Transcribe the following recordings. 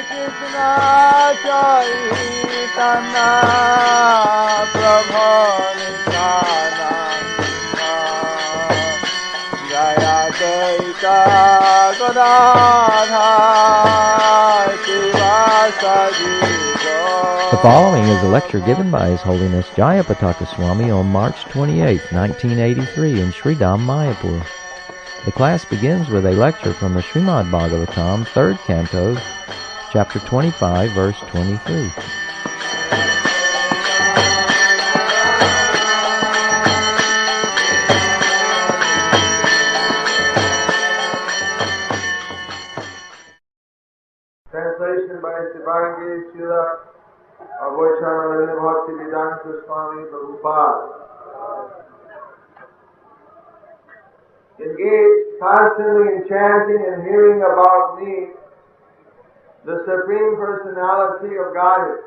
Krishna Chaitanya Prabhu Nityananda Jayapataka Swami Maharaj. The following is a lecture given by His Holiness Jayapataka Swami on March 28, 1983 in Sridham, Mayapur. The class begins with a lecture from the Śrīmad Bhāgavatam, 3rd Canto, Chapter 25, Verse 23. Translation by His Divine Grace Srila Prabhupada Swami Prabhupada. Engaged constantly in chanting and hearing about me, the Supreme Personality of Godhead.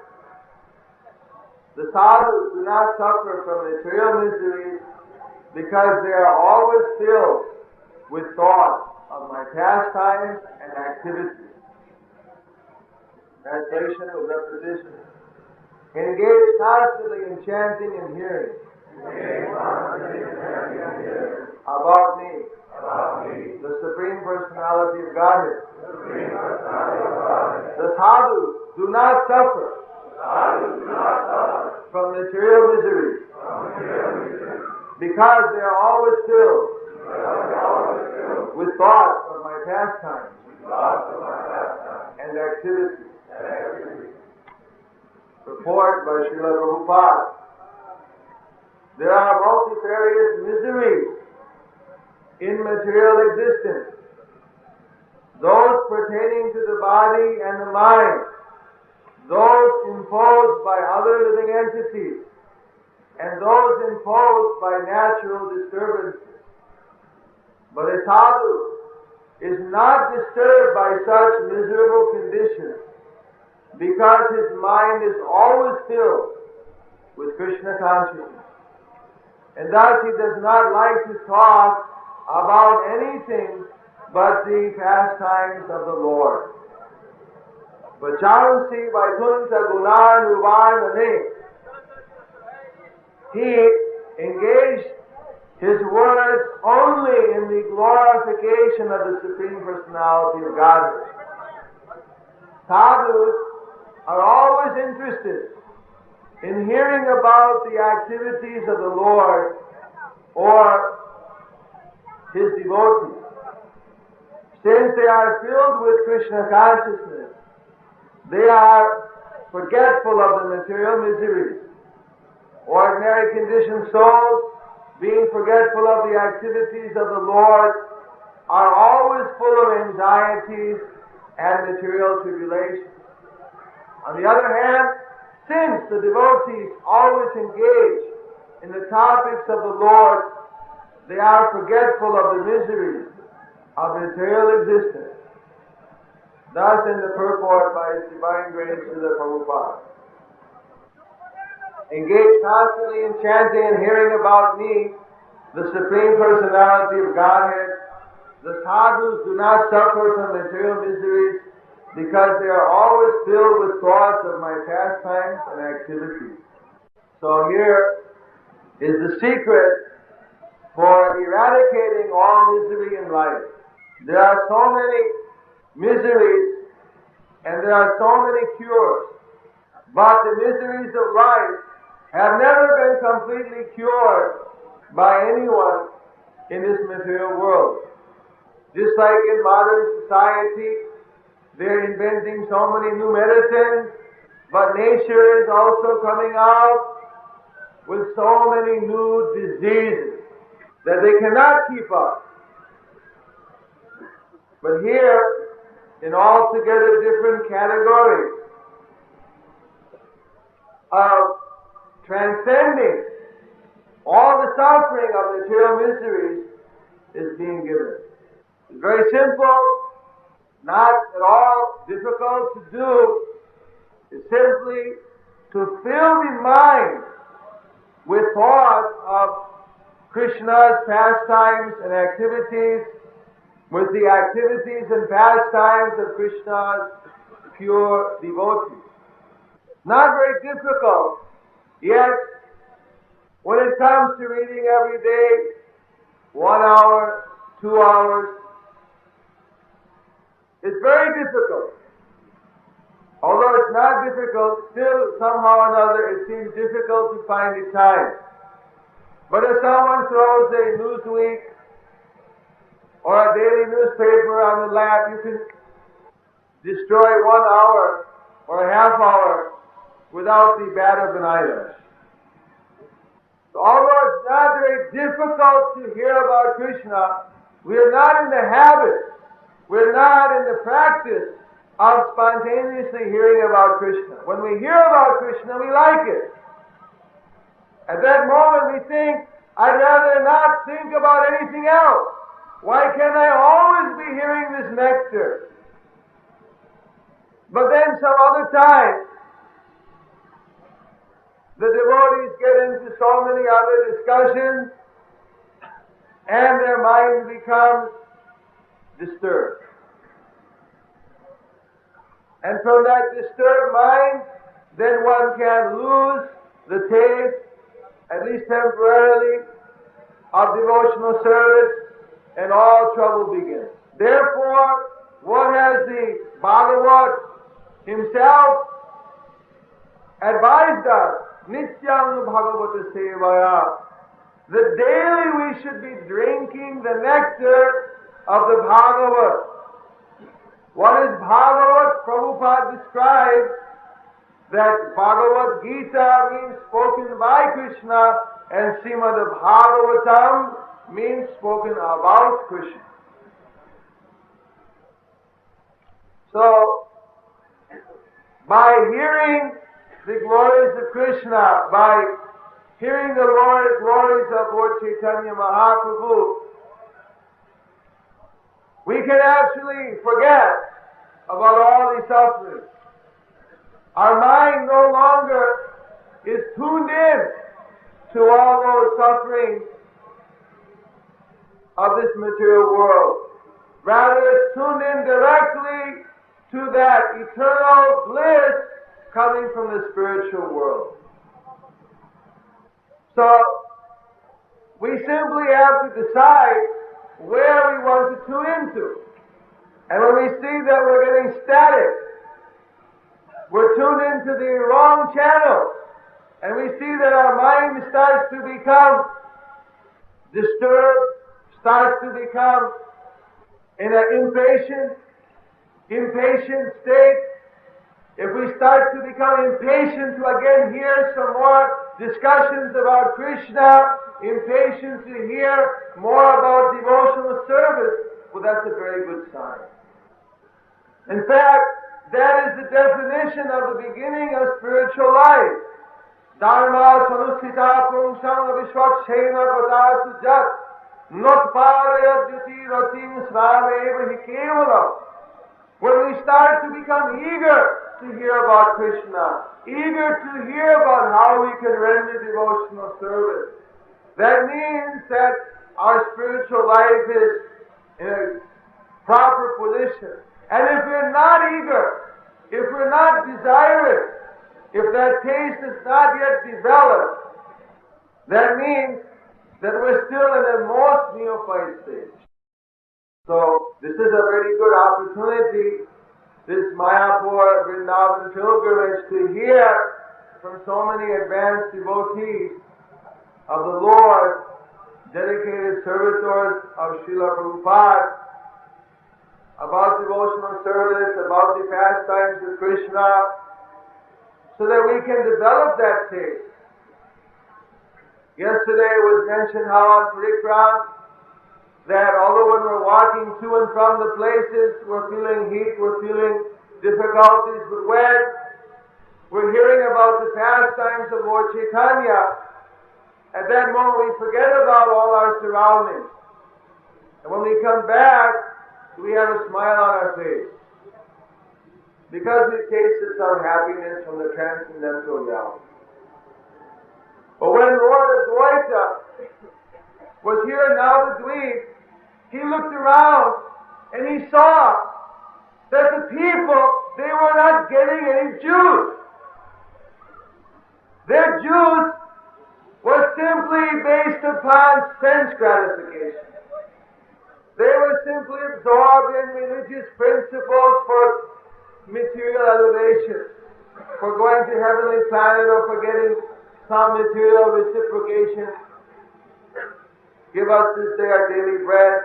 The sadhus do not suffer from material miseries because they are always filled with thoughts of my pastimes and activities. Translation of repetition. Engaged constantly in chanting and hearing about me, the Supreme Personality of Godhead. The sadhus do not suffer from material miseries because they are always filled with thoughts of my pastimes and activities. Report by Srila Prabhupada. There are multifarious miseries in material existence. Those pertaining to the body and the mind, those imposed by other living entities, and those imposed by natural disturbances. But a sadhu is not disturbed by such miserable conditions because his mind is always filled with Krishna consciousness. And thus he does not like to talk about anything but the pastimes of the Lord. Vachansi Vaikuntha Gunanuvardhane. He engaged his words only in the glorification of the Supreme Personality of Godhead. Sadhus are always interested in hearing about the activities of the Lord or His devotees. Since they are filled with Krishna consciousness, they are forgetful of the material miseries. Ordinary conditioned souls, being forgetful of the activities of the Lord, are always full of anxieties and material tribulations. On the other hand, since the devotees always engage in the topics of the Lord, they are forgetful of the miseries of material existence. Thus in the purport by His Divine Grace Srila Prabhupada. Engage constantly in chanting and hearing about me, the Supreme Personality of Godhead. The sadhus do not suffer from material miseries because they are always filled with thoughts of my pastimes and activities. So here is the secret for eradicating all misery in life. There are so many miseries and there are so many cures, but the miseries of life have never been completely cured by anyone in this material world. Just like in modern society, they're inventing so many new medicines, but nature is also coming out with so many new diseases that they cannot keep up. But here, in altogether different categories of transcending all the suffering of material miseries is being given. It's very simple, not at all difficult to do. It's simply to fill the mind with thoughts of Krishna's pastimes and activities with the activities and pastimes of Krishna's pure devotees. Not very difficult, yet when it comes to reading every day, 1 hour, 2 hours, it's very difficult. Although it's not difficult, still somehow or another it seems difficult to find the time. But if someone throws a Newsweek or a daily newspaper on the lap, you can destroy 1 hour or a half hour without the bat of an eyelash. So although it's not very difficult to hear about Krishna, we are not in the habit, we're not in the practice of spontaneously hearing about Krishna. When we hear about Krishna, we like it. At that moment we think, I'd rather not think about anything else. Why can't I always be hearing this nectar? But then some other time, the devotees get into so many other discussions and their mind becomes disturbed. And from that disturbed mind, then one can lose the taste, at least temporarily, of devotional service, and all trouble begins. Therefore, what has the Bhagavat himself advised us? Nityam Bhagavata Sevaya. That daily we should be drinking the nectar of the Bhagavat. What is Bhagavat? Prabhupada described that Bhagavad Gita means spoken by Krishna and Śrīmad Bhāgavatam means spoken about Krishna. So, by hearing the glories of Krishna, by hearing the glories of Lord Chaitanya Mahaprabhu, we can actually forget about all the suffering. Our mind no longer is tuned in to all those sufferings of this material world. Rather, it's tuned in directly to that eternal bliss coming from the spiritual world. So, we simply have to decide where we want to tune into. And when we see that we're getting static, we're tuned into the wrong channel, and we see that our mind starts to become disturbed, starts to become in an impatient state. If we start to become impatient to again hear some more discussions about Krishna, impatient to hear more about devotional service, well, that's a very good sign. In fact, that is the definition of the beginning of spiritual life. Dharma sanusthita purusam vishwakshena patatu jat notparaya diti ratim svameva hi kevalam. When we start to become eager to hear about Krishna, eager to hear about how we can render devotional service, that means that our spiritual life is in a proper position. And if we're not eager, if we're not desirous, if that taste is not yet developed, that means that we're still in a most neophyte stage. So, this is a very good opportunity, this Mayapur Vrindavan pilgrimage, to hear from so many advanced devotees of the Lord, dedicated servitors of Srila Prabhupada, about devotional service, about the pastimes of Krishna, so that we can develop that taste. Yesterday it was mentioned how on Parikram, that although when we're walking to and from the places, we're feeling heat, we're feeling difficulties, but when we're hearing about the pastimes of Lord Chaitanya, at that moment we forget about all our surroundings. And when we come back, we have a smile on our face, because we tasted some happiness from the transcendental realm. But when Lord Advaita was here in Navadvip, he looked around and he saw that the people, they were not getting any juice. Their juice was simply based upon sense gratification. They were simply absorbed in religious principles for material elevation, for going to heavenly planet or for getting some material reciprocation. Give us this day our daily bread.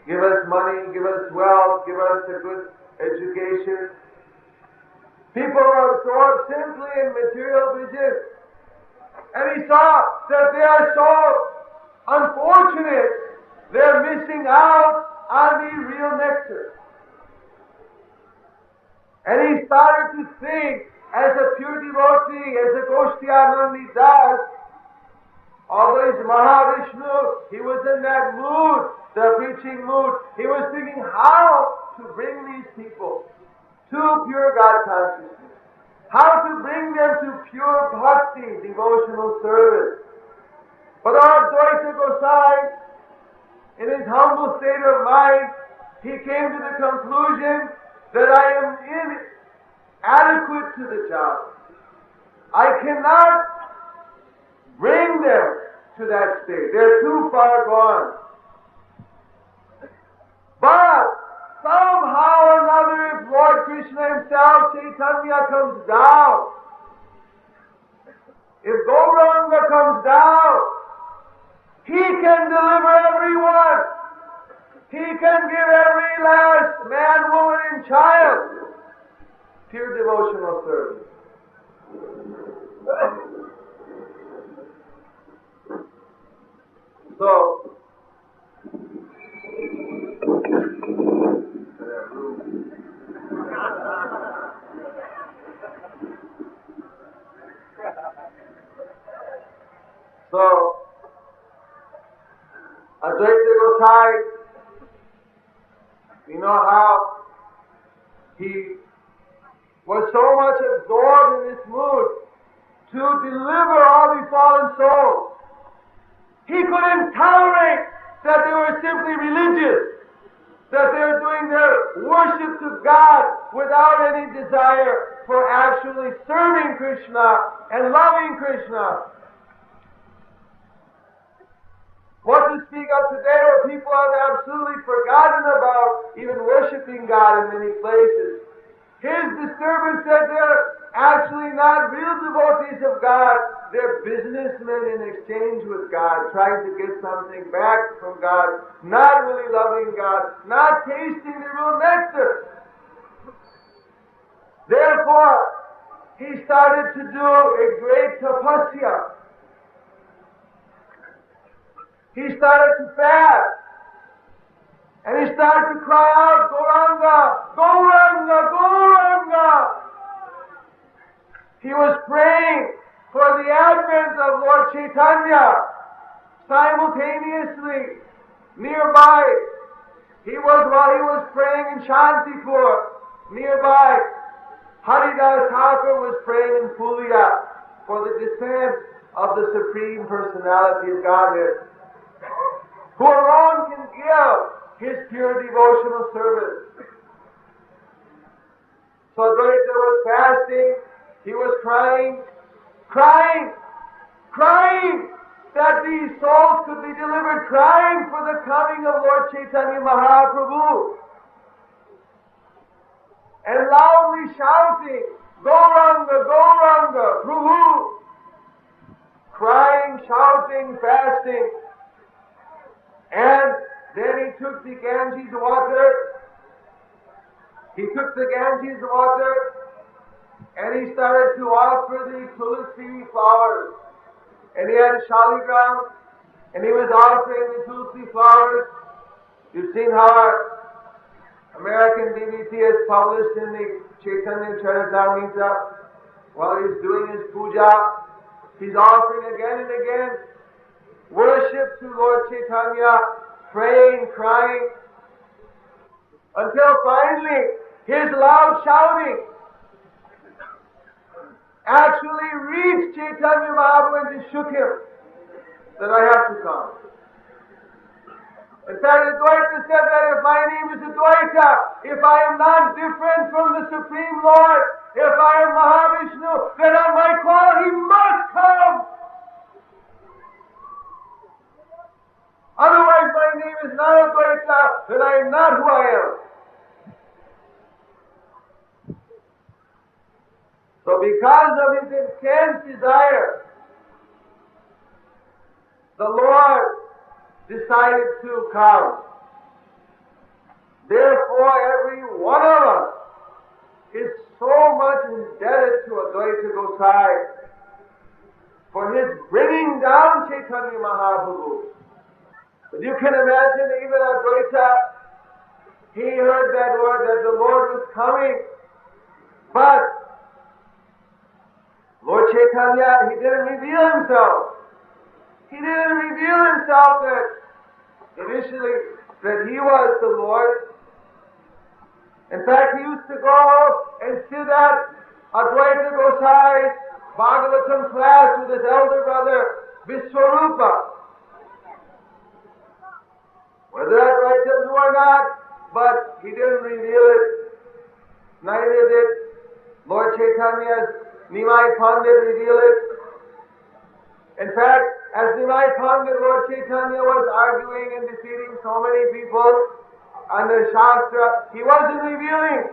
Give us money, give us wealth, give us a good education. People are absorbed simply in material vision. And he saw that they are so unfortunate, they're missing out on the real nectar. And he started to think, as a pure devotee, as a Goshthiyanandi does, although he's Mahavishnu, he was in that mood, the preaching mood. He was thinking how to bring these people to pure God consciousness, how to bring them to pure bhakti, devotional service. But our Dvaita Gosai, in his humble state of mind, he came to the conclusion that I am inadequate to the job. I cannot bring them to that state. They're too far gone. But somehow or another, if Lord Krishna himself, Chaitanya, comes down, if Gauranga comes down, he can deliver everyone. He can give every last man, woman, and child pure devotional service. So, Advaita Gosai, you know how he was so much absorbed in this mood to deliver all these fallen souls. He couldn't tolerate that they were simply religious, that they were doing their worship to God without any desire for actually serving Krishna and loving Krishna. What to speak of today, where people have absolutely forgotten about even worshiping God in many places. His disturbance that they're actually not real devotees of God. They're businessmen in exchange with God, trying to get something back from God, not really loving God, not tasting the real nectar. Therefore, he started to do a great tapasya. He started to fast. And he started to cry out, Gauranga, Gauranga, Gauranga. He was praying for the advent of Lord Chaitanya. Simultaneously, nearby, while he was praying in Shantipur, nearby, Haridas Thakur was praying in Pulia for the descent of the Supreme Personality of Godhead, who alone can give his pure devotional service. So Advaita was fasting, he was crying that these souls could be delivered, crying for the coming of Lord Chaitanya Mahaprabhu, and loudly shouting, Gauranga, Gauranga, Prabhu, crying, shouting, fasting. And then he took the Ganges water. He took the Ganges water and he started to offer the tulsi flowers. And he had a shaligram and he was offering the tulsi flowers. You've seen how our American DVT has published in the Chaitanya Charitamrita, while he's doing his puja, he's offering again and again worship to Lord Chaitanya, praying, crying, until finally his loud shouting actually reached Chaitanya Mahaprabhu and shook him that I have to come. In fact, Advaita said that if my name is Advaita, if I am not different from the Supreme Lord, if I am Mahavishnu, then on my call he must come. Otherwise my name is not Advaita, then I am not who I am. So because of his intense desire, the Lord decided to come. Therefore, every one of us is so much indebted to Advaita Gosai for his bringing down Chaitanya Mahaprabhu. But you can imagine even Advaita, he heard that word that the Lord was coming, but Lord Chaitanya, he didn't reveal himself. He didn't reveal himself that initially that he was the Lord. In fact, he used to go and sit at Advaita Gosai's Bhāgavatam class with his elder brother Vishwarupa. Whether Advaita knew or not, but he didn't reveal it. Neither did Lord Chaitanya's Nimai Pandit reveal it. In fact, as Nimai Pandit, Lord Chaitanya was arguing and defeating so many people under Shastra, he wasn't revealing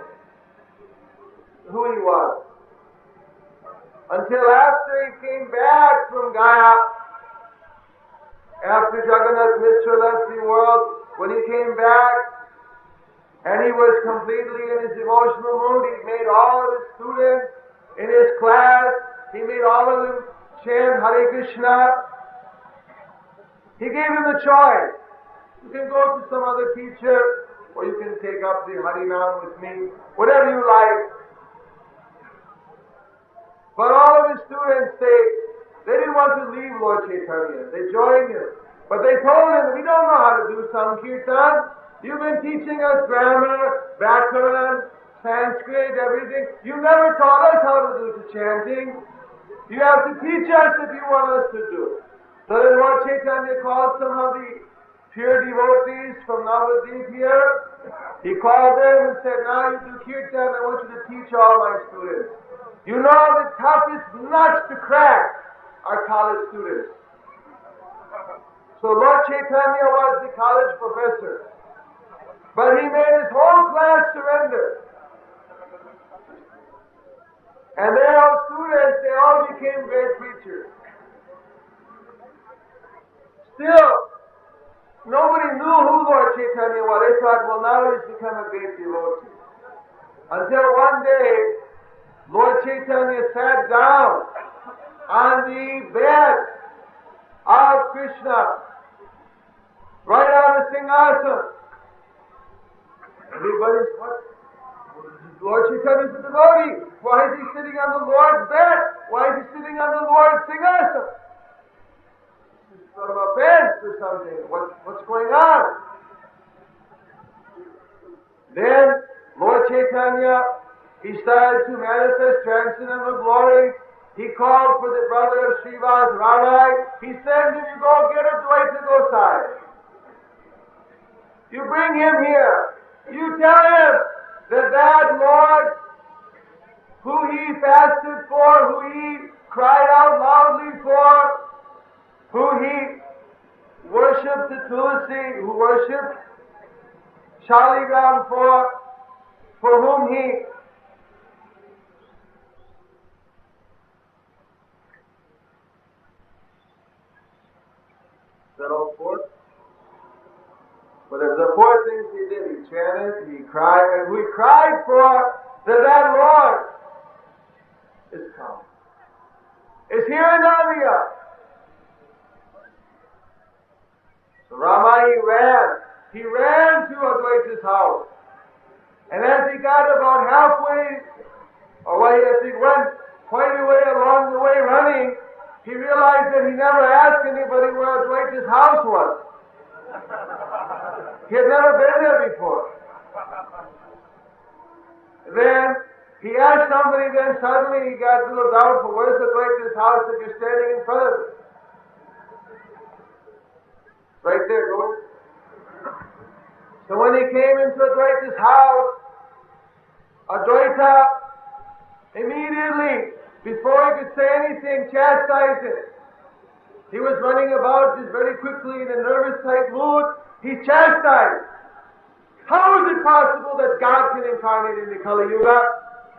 who he was. Until after he came back from Gaya, after Jagannath Mishra left the world, when he came back and he was completely in his devotional mood, he made all of his students in his class, he made all of them chant Hare Krishna. He gave him the choice. You can go to some other teacher, or you can take up the Harinam with me, whatever you like. But all of his students, they didn't want to leave Lord Chaitanya. They joined him. But they told him, we don't know how to do Sankirtan. You've been teaching us grammar, Vyakaran, Sanskrit, everything. You never taught us how to do the chanting. You have to teach us if you want us to do. So then Lord Chaitanya called some of the pure devotees from Navadvip here. He called them and said, now you do Kirtan, I want you to teach all my students. You know the toughest nuts to crack are college students. So Lord Chaitanya was the college professor. But he made his whole class surrender. And they all students, they all became great preachers. Still, nobody knew who Lord Chaitanya was. They thought, well, now he's become a great devotee. Until one day, Lord Chaitanya sat down on the bed of Krishna, right on the Singhasan. Everybody's, what? Lord Chaitanya is a devotee. Why is he sitting on the Lord's bed? Why is he sitting on the Lord's Singhasan? Some offense or something. What's going on? Then Lord Chaitanya, he started to manifest transcendental glory. He called for the brother of Srivas Radha. He said, if you go get Advaita Gosai, you bring him here. You tell him that Lord who he fasted for, who he cried out loudly for, who he worshipped the Tulasi, who worshipped Shaligram for whom he set all forth. But there were the four things he did. He chanted, he cried, and we cried for that Lord is come. Is here in Nadia. So Rama, he ran to Advaita's house. And as he got about halfway, as he went quite a way along the way running, he realized that he never asked anybody where Advaita's house was. He had never been there before. Then he asked somebody, then suddenly he got a little doubtful, where's Advaita's house that you're standing in front of it? Right there, go in. So when he came into Advaita's house, Advaita immediately, before he could say anything, chastised him. He was running about just very quickly in a nervous type mood. He chastised. How is it possible that God can incarnate in the Kali Yuga?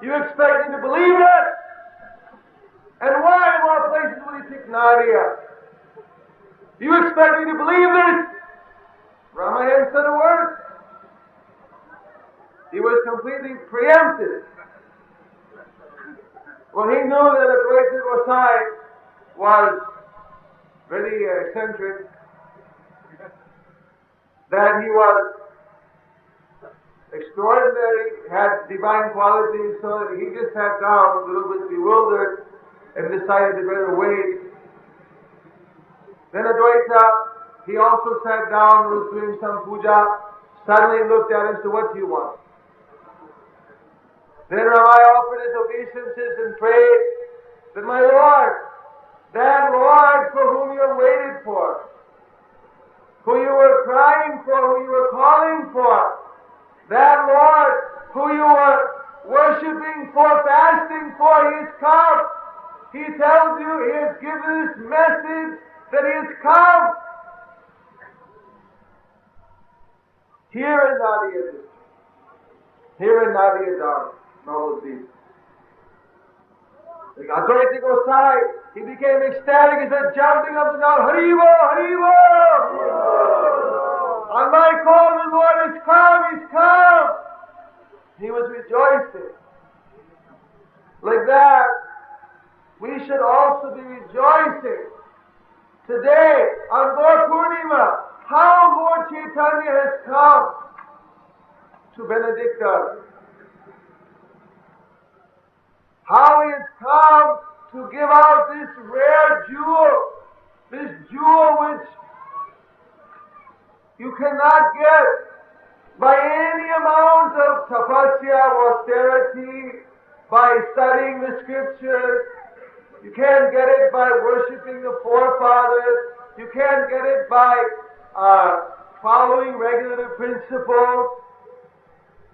You expect me to believe it? And why in all places would he pick Nadia? You expect me to believe this? Brahma hadn't said a word. He was completely preempted. Well, he knew that Advaita Gosai was very eccentric, that he was extraordinary, had divine qualities, so that he just sat down a little bit bewildered and decided to better wait. Then Advaita, he also sat down and was doing some puja, suddenly looked at him and said, "What do you want?" Then Ramai offered his obeisances and prayed that, "My Lord, that Lord for whom you have waited for, who you were crying for, who you were calling for, that Lord who you were worshipping for, fasting for, he has come. He tells you, he has given this message that he has come." Here in Nadia district, here in Nadia Dham, Navadvip, Advaita Gosai, he became ecstatic. He said, jumping up and down, "Haribo, Haribo! On my call, the Lord has come, he's come!" He was rejoicing. Like that, we should also be rejoicing today on Gaur Purnima, how Lord Chaitanya has come to benedict us. How he has come to give out this rare jewel, this jewel which you cannot get by any amount of tapasya, austerity, by studying the scriptures. You can't get it by worshipping the forefathers. You can't get it by following regular principles.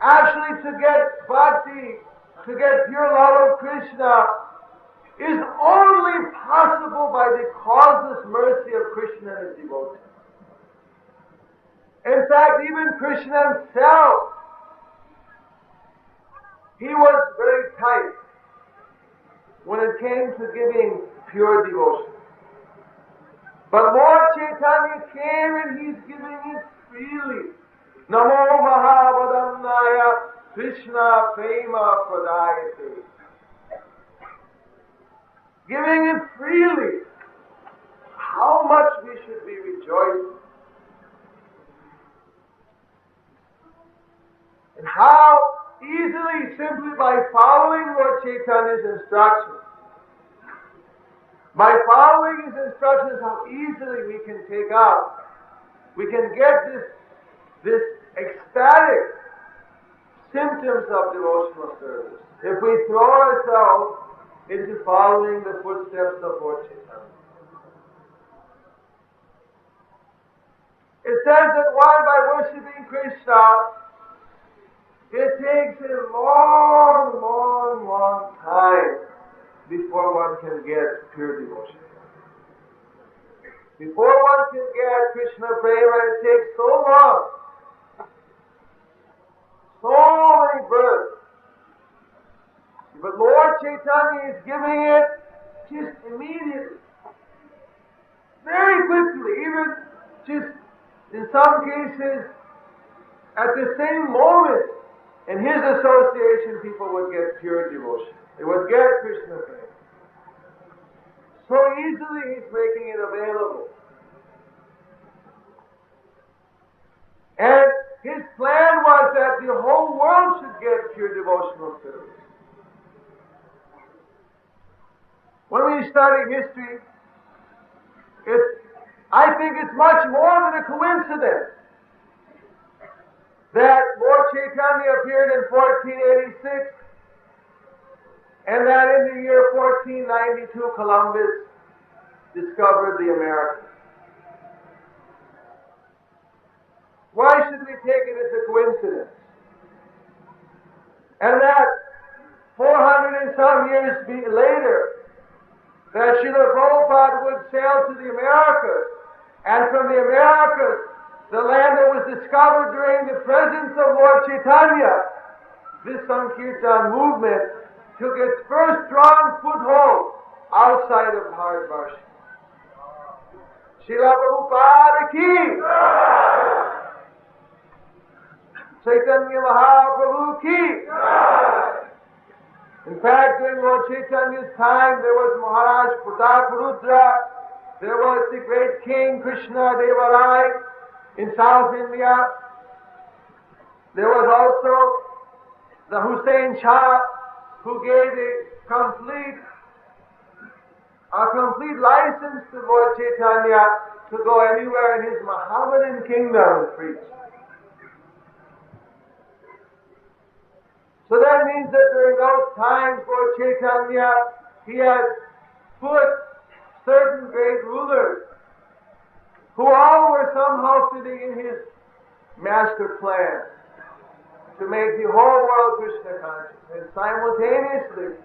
Actually, to get bhakti, to get pure love of Krishna, is only possible by the causeless mercy of Krishna and his devotees. In fact, even Krishna himself, he was very tight when it came to giving pure devotion. But Lord Chaitanya came and he's giving it freely. Namo Mahavadannaya Krishna Prema Pradayate. Giving it freely. How much we should be rejoicing. And how easily, simply by following Lord Chaitanya's instructions, by following his instructions, how easily we can take up, we can get this ecstatic symptoms of devotional service if we throw ourselves into following the footsteps of Lord Chaitanya. It says that one, by worshipping Krishna, it takes a long, long, long time before one can get pure devotion. Before one can get Krishna prema, it takes so long. So many births. But Lord Chaitanya is giving it just immediately. Very quickly, even just in some cases at the same moment. In his association, people would get pure devotion. They would get Krishna prema. So easily he's making it available. And his plan was that the whole world should get pure devotional service. When we study history, I think it's much more than a coincidence that Lord Chaitanya appeared in 1486 and that in the year 1492 Columbus discovered the Americas. Why should we take it as a coincidence? And that 400 and some years later, that Srila Prabhupada would sail to the Americas, and from the Americas, the land that was discovered during the presence of Lord Chaitanya, this Sankirtan movement took its first strong foothold outside of Bharatvarshi. Srila Prabhupada ki! Chaitanya Mahaprabhu ki! In fact, during Lord Chaitanya's time, there was Maharaj Prataparudra, there was the great king Krishna Deva Rai in South India, there was also the Hussain Shah, who gave a complete license to Lord Chaitanya to go anywhere in his Mohammedan kingdom and preach. So that means that during those times, Lord Chaitanya, he had put certain great rulers who all were somehow fitting in his master plan to make the whole world Krishna conscious. And simultaneously,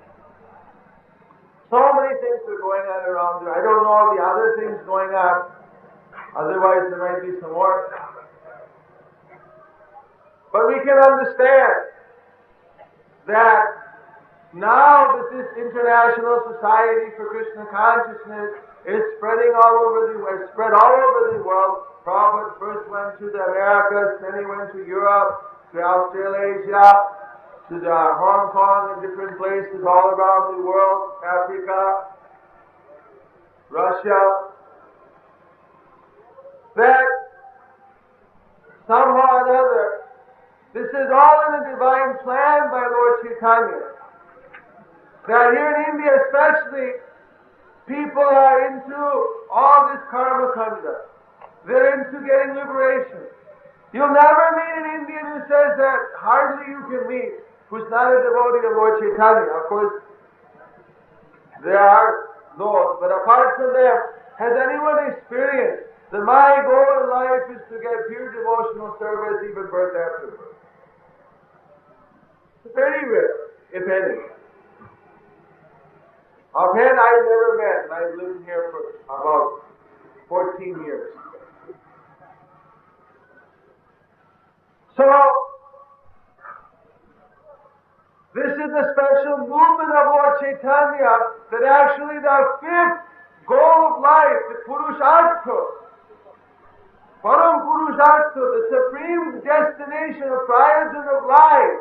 so many things are going on around there. I don't know all the other things going on. Otherwise, there might be some more. But we can understand that now that this international society for Krishna consciousness is spreading all over the world. Prabhupada first went to the Americas, then he went to Europe, to Australasia, to the Hong Kong and different places all around the world, Africa, Russia. That somehow or another, this is all in a divine plan by Lord Chaitanya. That here in India especially, people are into all this karma kanda. They're into getting liberation. You'll never meet an Indian who says that, hardly you can meet, who's not a devotee of Lord Chaitanya. Of course, there are those, but apart from them, has anyone experienced that my goal in life is to get pure devotional service even birth after birth? It's very rare, if any. Offhand, I've never met, and I've lived here for about 14 years. So, this is the special movement of Lord Chaitanya, that actually the fifth goal of life, the Purushartha, Param Purushartha, the supreme destination of triumphant of life,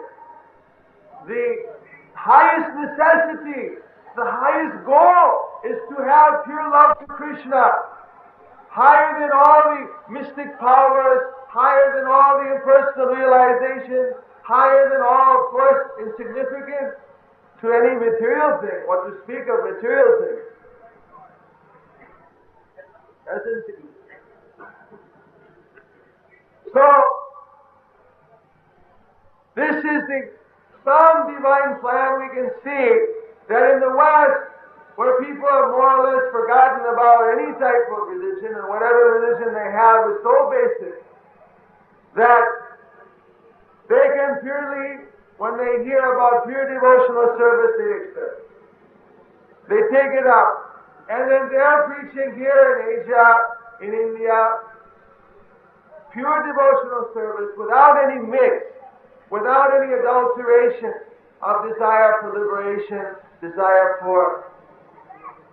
the highest necessity, the highest goal is to have pure love to Krishna, higher than all the mystic powers, higher than all the impersonal realizations, higher than all, of course, insignificant to any material thing. What to speak of material things? That's insignificant. So, this is some divine plan we can see that in the West, where people have more or less forgotten about any type of religion, and whatever religion they have is so basic that they can purely, when they hear about pure devotional service, they accept it. They take it up. And then they're preaching here in Asia, in India, pure devotional service without any mix, without any adulteration of desire for liberation, desire for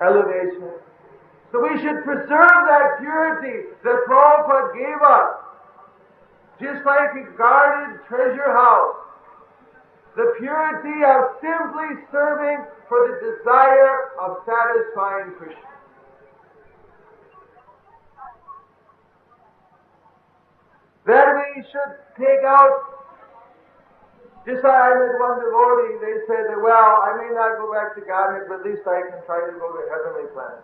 elevation. So we should preserve that purity that Prabhupada gave us, just like a guarded treasure house. The purity of simply serving for the desire of satisfying Krishna. That we should take out. Just like I met one devotee, they said that, well, I may not go back to Godhead, but at least I can try to go to heavenly planet.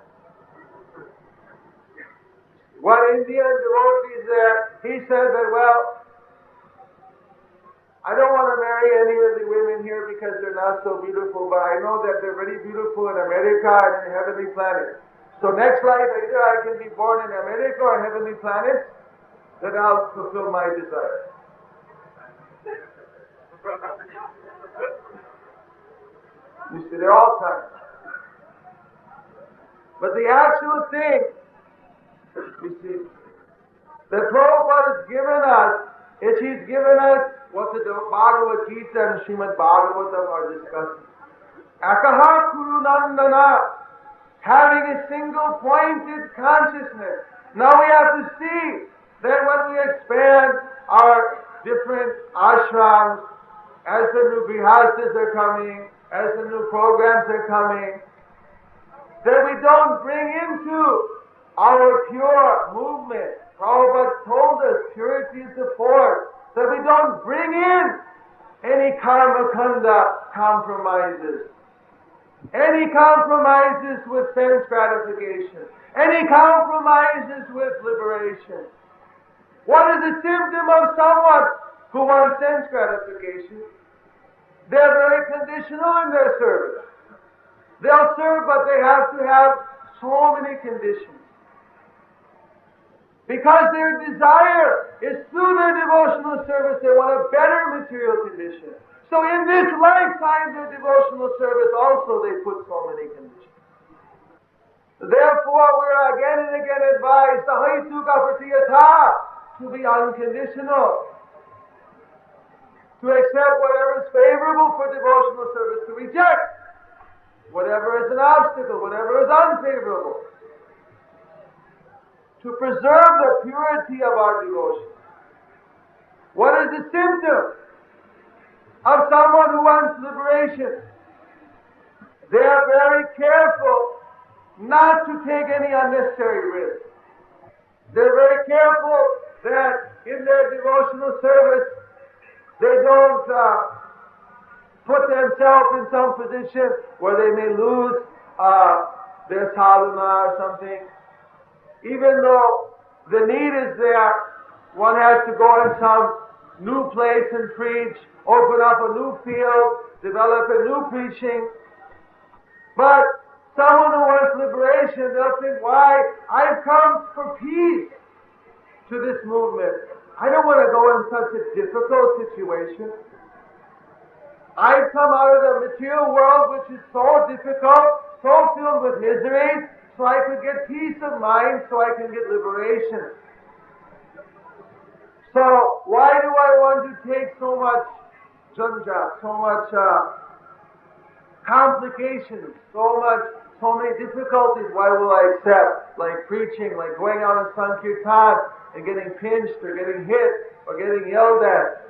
One Indian devotee there, he said that, well, I don't want to marry any of the women here because they're not so beautiful, but I know that they're very beautiful in America and in heavenly planets. So next life, either I can be born in America or heavenly planets. that I'll fulfill my desire. You see, they're all time. But the actual thing, you see, that Prabhupada has given us is He's given us what the Bhagavad Gita and Śrīmad Bhāgavatam are discussing. Akaha Kurunandana, having a single pointed consciousness. Now we have to see that when we expand our different ashrams, as the new grihastas are coming, as the new programs are coming, that we don't bring into our pure movement. Prabhupada told us purity is the force, that we don't bring in any karma kanda compromises. Any compromises with sense gratification. Any compromises with liberation. What is the symptom of someone who wants sense gratification? They're very conditional in their service. They'll serve, but they have to have so many conditions. Because their desire is through their devotional service, they want a better material condition. So in this lifetime, their devotional service also they put so many conditions. Therefore, we are again and again advised to be unconditional, to accept whatever is favorable for devotional service, to reject whatever is an obstacle, whatever is unfavorable, to preserve the purity of our devotion. What is the symptom of someone who wants liberation? They are very careful not to take any unnecessary risk. They're very careful that in their devotional service they don't put themselves in some position where they may lose their sadhana or something. Even though the need is there, one has to go in some new place and preach, open up a new field, develop a new preaching. But someone who wants liberation, they'll think, why? I've come for peace to this movement. I don't want to go in such a difficult situation. I've come out of the material world, which is so difficult, so filled with misery, so I could get peace of mind, so I can get liberation. So why do I want to take so much janja, so much complications, so many difficulties? Why will I accept, like preaching, like going out on Sankirtan and getting pinched or getting hit or getting yelled at?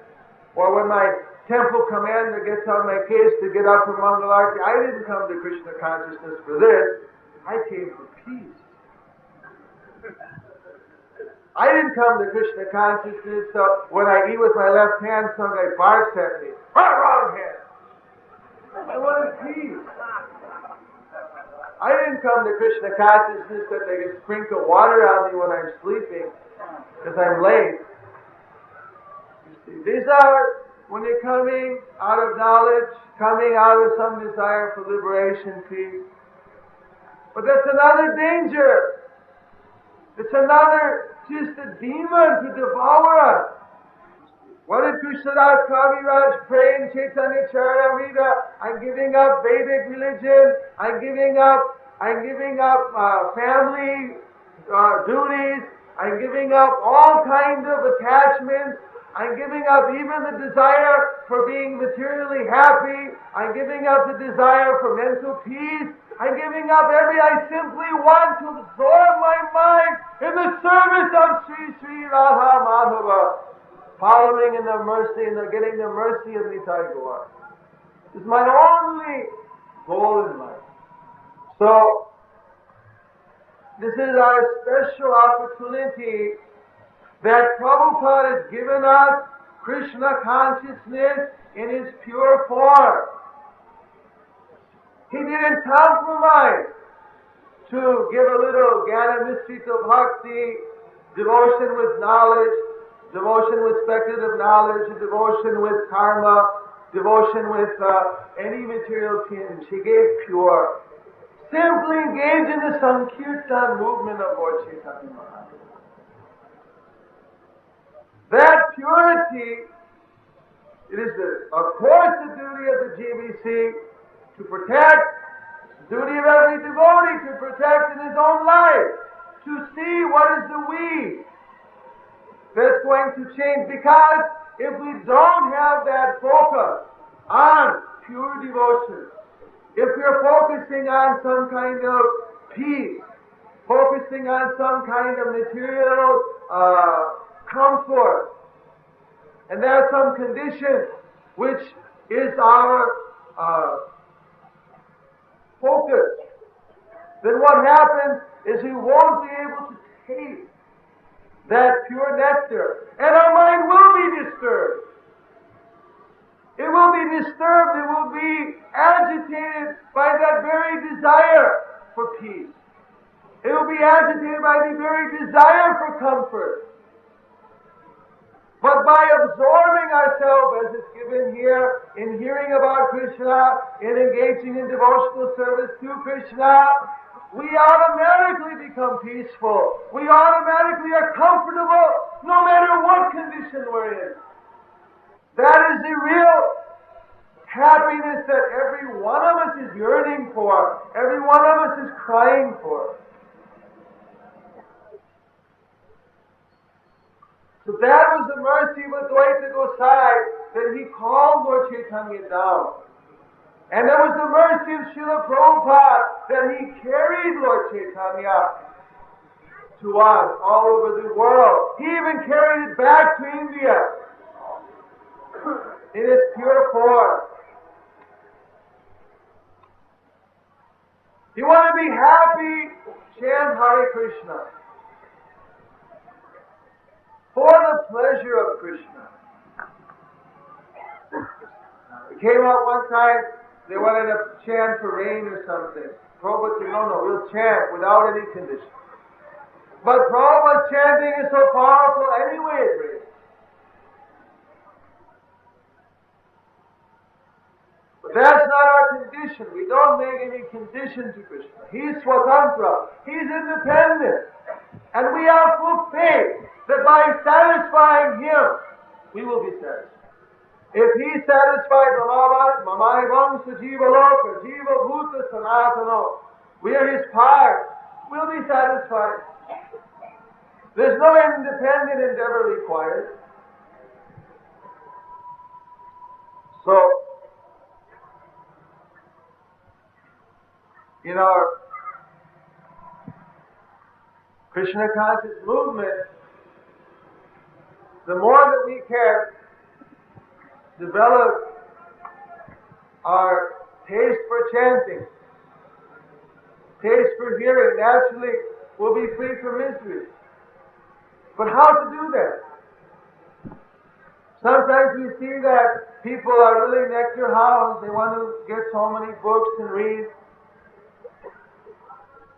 Or when my temple commander gets on my case to get up for Mangalarti, I didn't come to Krishna consciousness for this. I came for peace. I didn't come to Krishna consciousness so when I eat with my left hand, some guy barks at me. Wrong hand! I wanted peace. I didn't come to Krishna consciousness that they can sprinkle water on me when I'm sleeping because I'm late. These are, when you're coming out of knowledge, coming out of some desire for liberation, peace. But that's another danger. It's another, just a demon to devour us. What did Krishnadas Kaviraj pray in Chaitanya Charitamrita? I'm giving up Vedic religion. I'm giving up family duties. I'm giving up all kinds of attachments. I'm giving up even the desire for being materially happy. I'm giving up the desire for mental peace. I'm giving up I simply want to absorb my mind in the service of Sri Sri Radha Madhava, following in the mercy and getting the mercy of Nitai Gaur. This is my only goal in life. So, this is our special opportunity that Prabhupada has given us Krishna consciousness in His pure form. He didn't compromise to give a little Jnana Misrita Bhakti, devotion with knowledge, devotion with speculative knowledge, devotion with karma, devotion with any material tinge. He gave pure. Simply engage in the Sankirtan movement of Lord Chaitanya Maharaj. That purity, it is of course the duty of the GBC to protect, the duty of every devotee to protect in his own life, to see what is the weed that's going to change. Because if we don't have that focus on pure devotion, if we're focusing on some kind of peace, focusing on some kind of material comfort, and there's some condition which is our focus, then what happens is we won't be able to taste that pure nectar, and our mind will be disturbed. It will be disturbed, it will be agitated by that very desire for peace. It will be agitated by the very desire for comfort. But by absorbing ourselves, as is given here, in hearing about Krishna, in engaging in devotional service to Krishna, we automatically become peaceful. We automatically are comfortable, no matter what condition we're in. That is the real happiness that every one of us is yearning for. Every one of us is crying for. So that was the mercy of Advaita Gosai, that he called Lord Chaitanya down. And there was the mercy of Srila Prabhupada, that he carried Lord Chaitanya to us all over the world. He even carried it back to India in its pure form. You want to be happy? Chant Hare Krishna. For the pleasure of Krishna. It came out one time, they wanted to chant for rain or something. Prabhupada said, no, we'll chant without any condition. But Prabhupada's chanting is so powerful anyway it rains. But that's not our condition. We don't make any condition to Krishna. He's Swatantra. He's independent. And we have full faith that by satisfying Him, we will be satisfied. If He satisfies Mamaivam Sajiva Loka, Jiva Bhuta Sanatano, we are His part, we'll be satisfied. There's no independent endeavor required. So, in our Krishna conscious movement, the more that we can develop our taste for chanting, taste for hearing, naturally we'll be free from misery. But how to do that? Sometimes we see that people are really nectar hounds. They want to get so many books and read.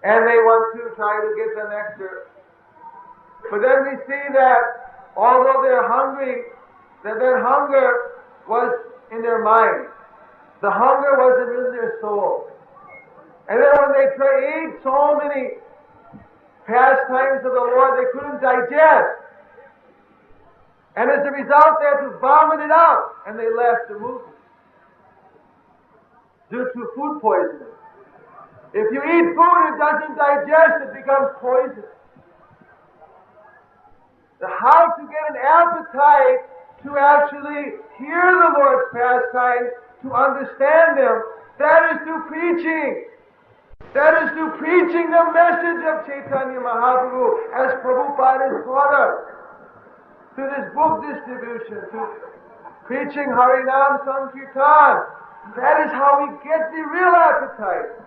And they want to try to get the nectar. But then we see that although they're hungry, that hunger was in their mind. The hunger wasn't in their soul. And then when they ate so many pastimes of the Lord, they couldn't digest. And as a result, they had to vomit it out, and they left the movement due to food poisoning. If you eat food, it doesn't digest, it becomes poison. So how to get an appetite to actually hear the Lord's pastimes, to understand them, that is through preaching. That is through preaching the message of Chaitanya Mahaprabhu, as Prabhupada has taught us, through this book distribution, through preaching Harinam Sankirtan. That is how we get the real appetite.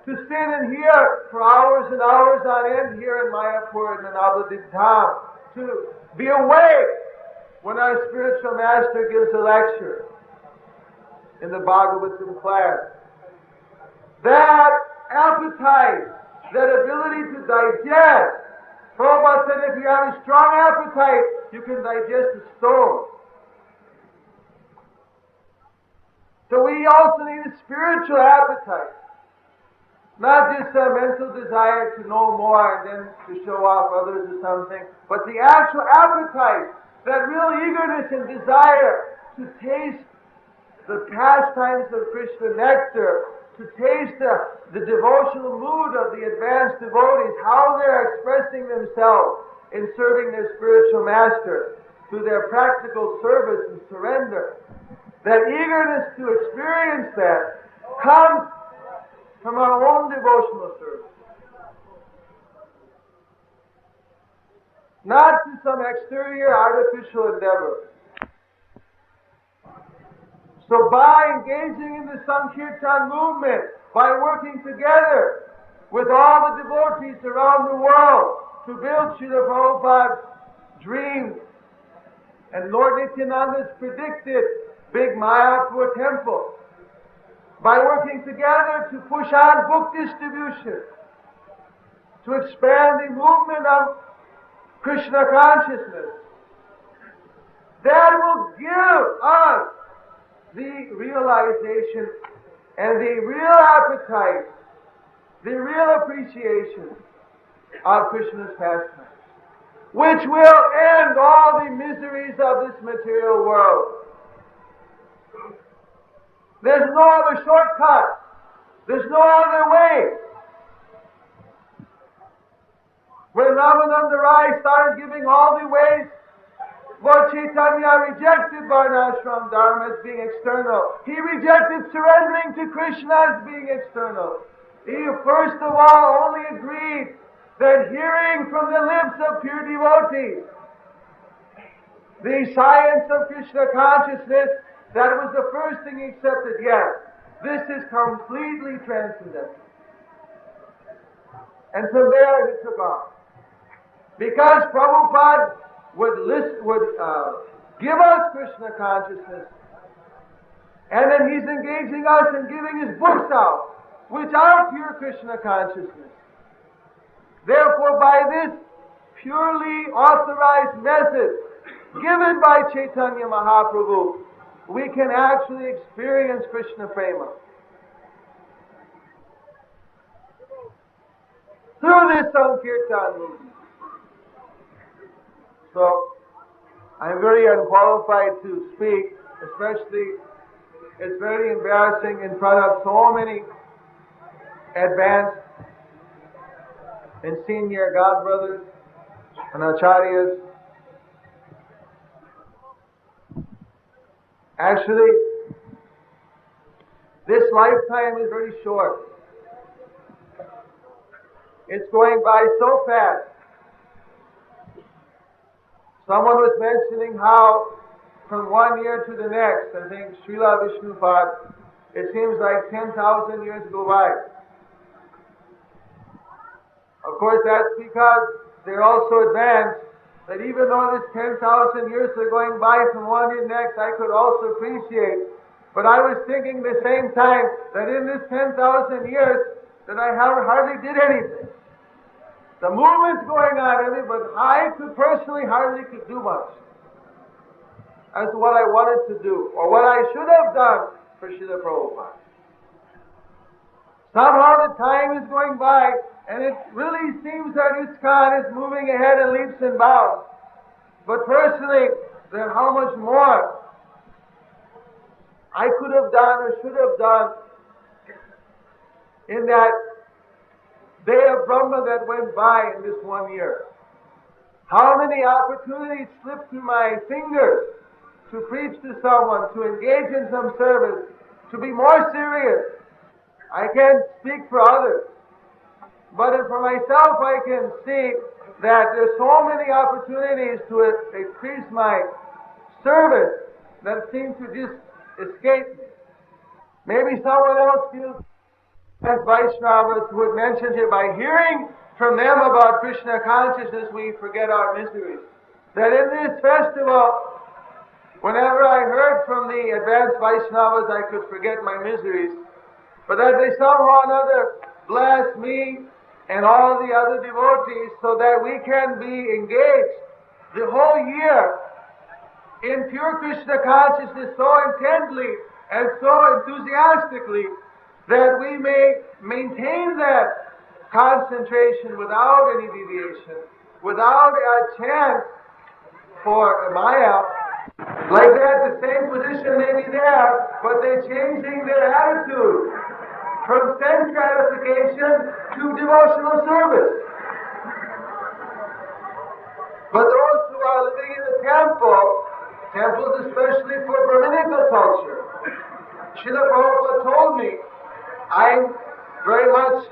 To sit and hear for hours and hours on end here in Mayapur in the Navadip Dham, to be awake when our spiritual master gives a lecture in the Bhāgavatam class. That appetite, that ability to digest. Prabhupada said if you have a strong appetite, you can digest a stone. So we also need a spiritual appetite. Not just a mental desire to know more and then to show off others or something, but the actual appetite, that real eagerness and desire to taste the pastimes of Krishna nectar, to taste the devotional mood of the advanced devotees, how they're expressing themselves in serving their spiritual master through their practical service and surrender. That eagerness to experience that comes from our own devotional service. Not to some exterior artificial endeavor. So by engaging in the Sankirtan movement, by working together with all the devotees around the world to build Srila Prabhupada's dreams and Lord Nityananda's predicted big Mayapur temple, by working together to push on book distribution, to expand the movement of Krishna consciousness, that will give us the realization and the real appetite, the real appreciation of Krishna's pastimes, which will end all the miseries of this material world. There's no other shortcut. There's no other way. When Ramananda Rai started giving all the ways, Lord Chaitanya rejected Varnashram Dharma as being external. He rejected surrendering to Krishna as being external. He first of all only agreed that hearing from the lips of pure devotees the science of Krishna consciousness, that was the first thing he accepted. Yes, this is completely transcendental. And from there he took off. Because Prabhupada would give us Krishna consciousness, and then he's engaging us in giving his books out, which are pure Krishna consciousness. Therefore, by this purely authorized method given by Chaitanya Mahaprabhu, we can actually experience Krishna Prema. Through this Sankirtan movement. So, I'm very unqualified to speak, especially it's very embarrassing in front of so many advanced and senior godbrothers and acharyas. Actually, this lifetime is very short. It's going by so fast. Someone was mentioning how from 1 year to the next, I think Srila Vishnupad, it seems like 10,000 years go by. Of course, that's because they're also advanced, that even though this 10,000 years are going by from one to the next, I could also appreciate. But I was thinking the same time that in this 10,000 years, that I hardly did anything. The movement's going on, but I personally hardly could do much as to what I wanted to do, or what I should have done for Srila Prabhupada. Somehow the time is going by, and it really seems that ISKCON is moving ahead in leaps and bounds. But personally, then how much more I could have done or should have done in that day of Brahma that went by in this 1 year. How many opportunities slipped through my fingers to preach to someone, to engage in some service, to be more serious. I can't speak for others, but for myself I can see that there's so many opportunities to increase my service that seem to just escape me. Maybe someone else feels as Vaishnavas who had mentioned here, by hearing from them about Krishna consciousness, we forget our miseries. That in this festival, whenever I heard from the advanced Vaishnavas, I could forget my miseries. But that they somehow or another bless me and all the other devotees so that we can be engaged the whole year in pure Krishna consciousness so intently and so enthusiastically that we may maintain that concentration without any deviation, without a chance for Maya. Like that, the same position may be there, but they're changing their attitude from sense gratification to devotional service. But those who are living in the temples especially for Brahminical culture, Srila Prabhupada told me, I'm very much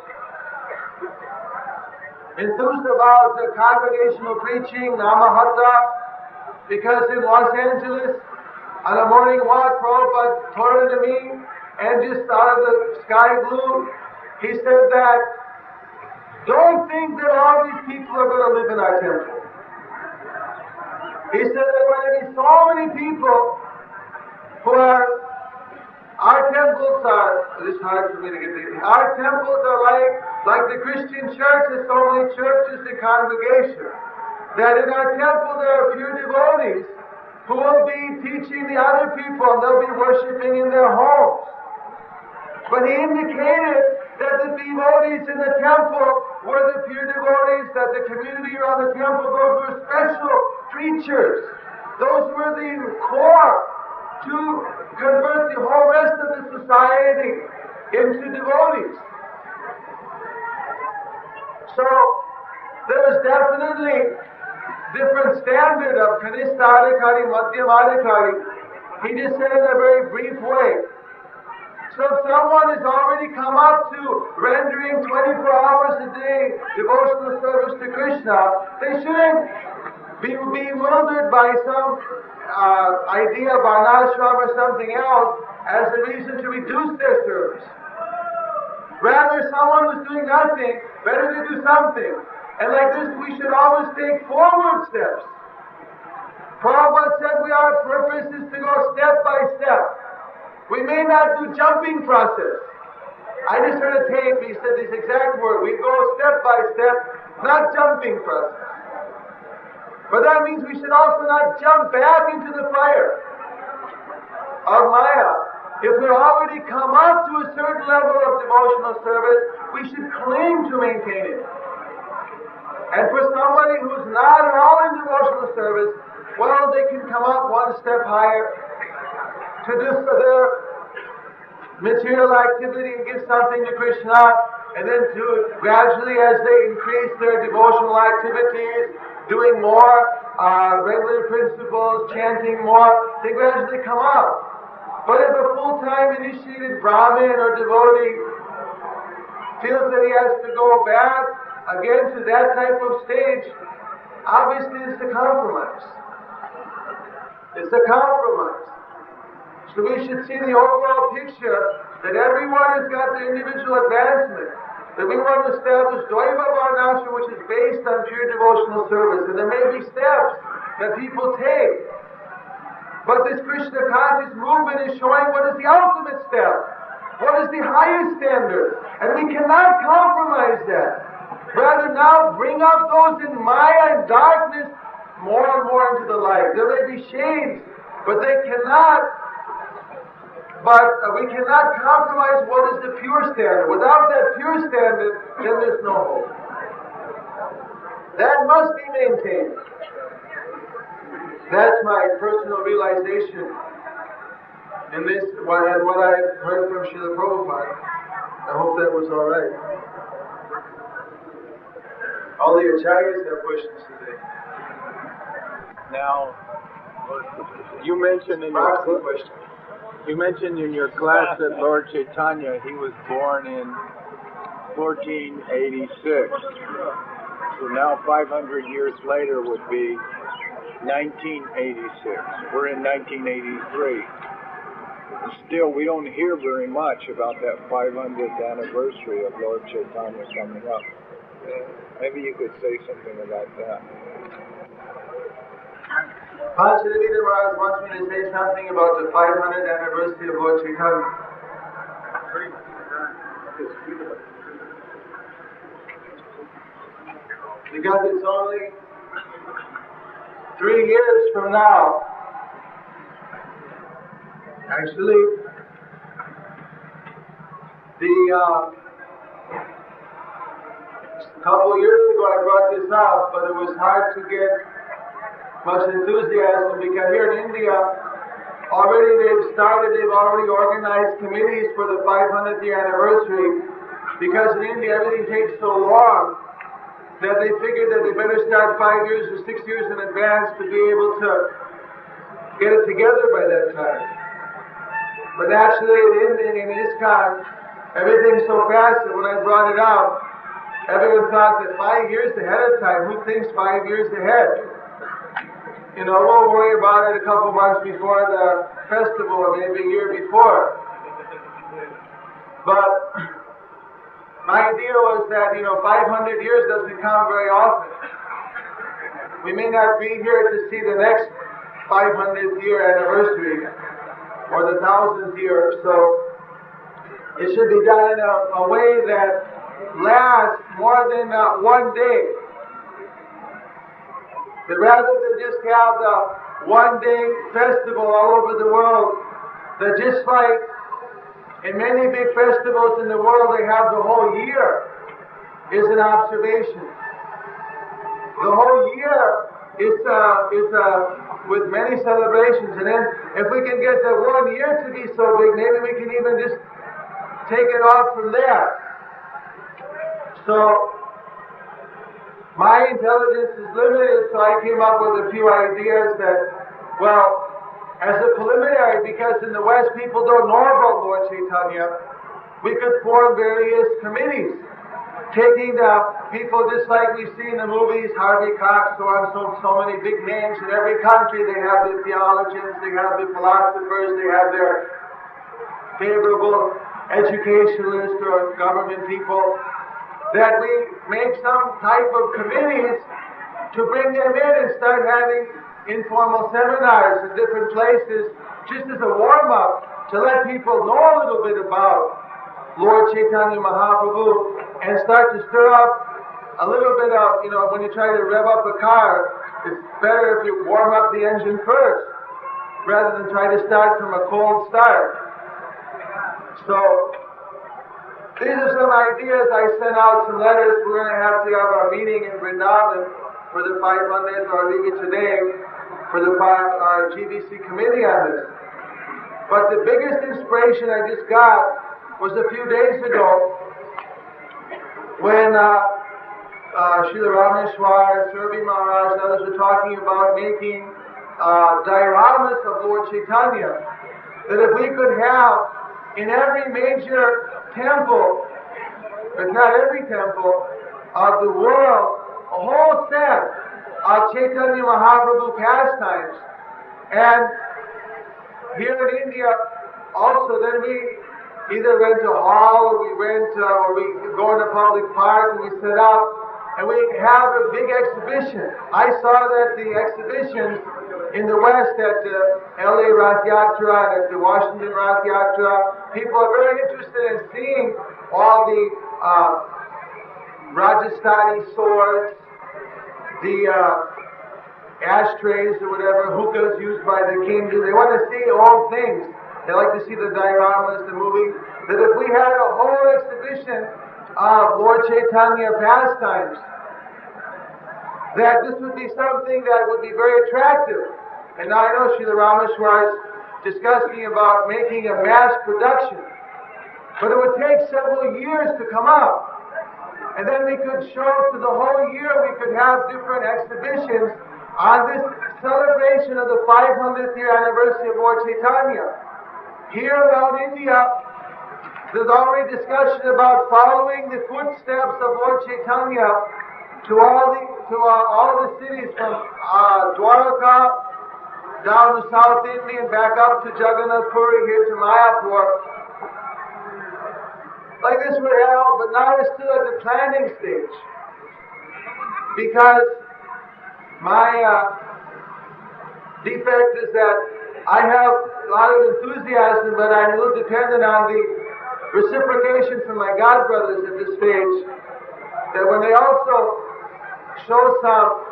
enthused about the congregational preaching, Namahata, because in Los Angeles, on a morning walk, Prabhupada turned to me and just out of the sky blue, he said that, don't think that all these people are going to live in our temple. He said there are going to be so many people who are, our temples are, it's hard for me to get these, our temples are like the Christian church, there's so many churches and congregations, that in our temple there are few devotees who will be teaching the other people and they'll be worshiping in their homes. But he indicated that the devotees in the temple were the pure devotees, that the community around the temple, those were special preachers. Those were the core to convert the whole rest of the society into devotees. So there is definitely different standard of Kanishta Adhikari, Madhyam Adhikari. He just said in a very brief way. So if someone has already come up to rendering 24 hours a day devotional service to Krishna, they shouldn't be bewildered by some idea of varnashram or something else as a reason to reduce their service. Rather, someone who's doing nothing, better to do something. And like this, we should always take forward steps. Prabhupada said our purpose is to go step by step. We may not do jumping process. I just heard a tape, he said this exact word. We go step by step, not jumping process. But that means we should also not jump back into the fire of Maya. If we've already come up to a certain level of devotional service, we should cling to maintain it. And for somebody who's not at all in devotional service, well, they can come up one step higher to do for their material activity and give something to Krishna, and then to gradually, as they increase their devotional activities, doing more regular principles, chanting more, they gradually come up. But if a full-time initiated Brahmin or devotee feels that he has to go back again to that type of stage, obviously it's a compromise. It's a compromise. So we should see the overall picture that everyone has got their individual advancement. That we want to establish Dvaiva Varnashram, which is based on pure devotional service. And there may be steps that people take. But this Krishna conscious movement is showing what is the ultimate step. What is the highest standard. And we cannot compromise that. Rather now bring up those in Maya and darkness more and more into the light. There may be shades, but they cannot. But we cannot compromise what is the pure standard. Without that pure standard, then there's no hope. That must be maintained. That's my personal realization in this, what I've heard from Srila Prabhupada. I hope that was all right. All the acharyas have questions today. Now, you mentioned in your class that Lord Chaitanya, he was born in 1486. So now 500 years later would be 1986. We're in 1983. Still, we don't hear very much about that 500th anniversary of Lord Chaitanya coming up. Maybe you could say something about that. Bhāgavatam Maharaj wants me to say something about the 500th anniversary of Lord Chaitanya. Because it's only 3 years from now. Actually, A couple of years ago I brought this up, but it was hard to get much enthusiasm because here in India, they've already organized committees for the 500th year anniversary, because in India everything takes so long that they figured that they better start 5 years or 6 years in advance to be able to get it together by that time. But actually in ISKCON, everything's so fast that when I brought it up, everyone thought that 5 years ahead of time, who thinks 5 years ahead? We'll worry about it a couple months before the festival, or maybe a year before. But my idea was that, 500 years doesn't come very often. We may not be here to see the next 500th year anniversary, or the 1000th year, so it should be done in a way that lasts more than 1 day. That rather than just have the 1 day festival all over the world, that just like in many big festivals in the world they have the whole year is an observation. The whole year is with many celebrations, and then if we can get the 1 year to be so big, maybe we can even just take it off from there. So my intelligence is limited, so I came up with a few ideas that, well, as a preliminary, because in the West people don't know about Lord Chaitanya, we could form various committees, taking the people just like we see in the movies, Harvey Cox, so many big names in every country. They have the theologians, they have the philosophers, they have their favorable educationalists or government people, that we make some type of committees to bring them in and start having informal seminars in different places, just as a warm-up to let people know a little bit about Lord Chaitanya Mahaprabhu and start to stir up a little bit of, when you try to rev up a car, it's better if you warm up the engine first rather than try to start from a cold start. So these are some ideas. I sent out some letters. We're going to have our meeting in Vrindavan for the 500th, or I'll leave it today, for the GBC committee on this. But the biggest inspiration I just got was a few days ago when Srila Rameshwar, Swami Maharaj, and others were talking about making dioramas of Lord Chaitanya. That if we could have in every major temple, if not every temple, of the world, a whole set of Chaitanya Mahaprabhu pastimes. And here in India, also, then we either rent a hall, or we go in a public park and we set up, and we have a big exhibition. I saw that the exhibitions in the West at the LA Rath Yatra and at the Washington Rath Yatra, people are very interested in seeing all the Rajasthani swords, the ashtrays or whatever, hookahs used by the kings. They want to see all things. They like to see the dioramas, the movies. That if we had a whole exhibition of Lord Chaitanya pastimes, that this would be something that would be very attractive. And now I know Srila Rameshwar is discussing about making a mass production, but it would take several years to come up. And then we could show for the whole year, we could have different exhibitions on this celebration of the 500th year anniversary of Lord Chaitanya. Here around India, there's already discussion about following the footsteps of Lord Chaitanya to all the cities from Dwarka down to South India and back up to Jagannath Puri, here to Mayapur. Like this would help, but now it's still at the planning stage. Because my defect is that I have a lot of enthusiasm, but I'm a little dependent on the reciprocation from my godbrothers at this stage, that when they also show some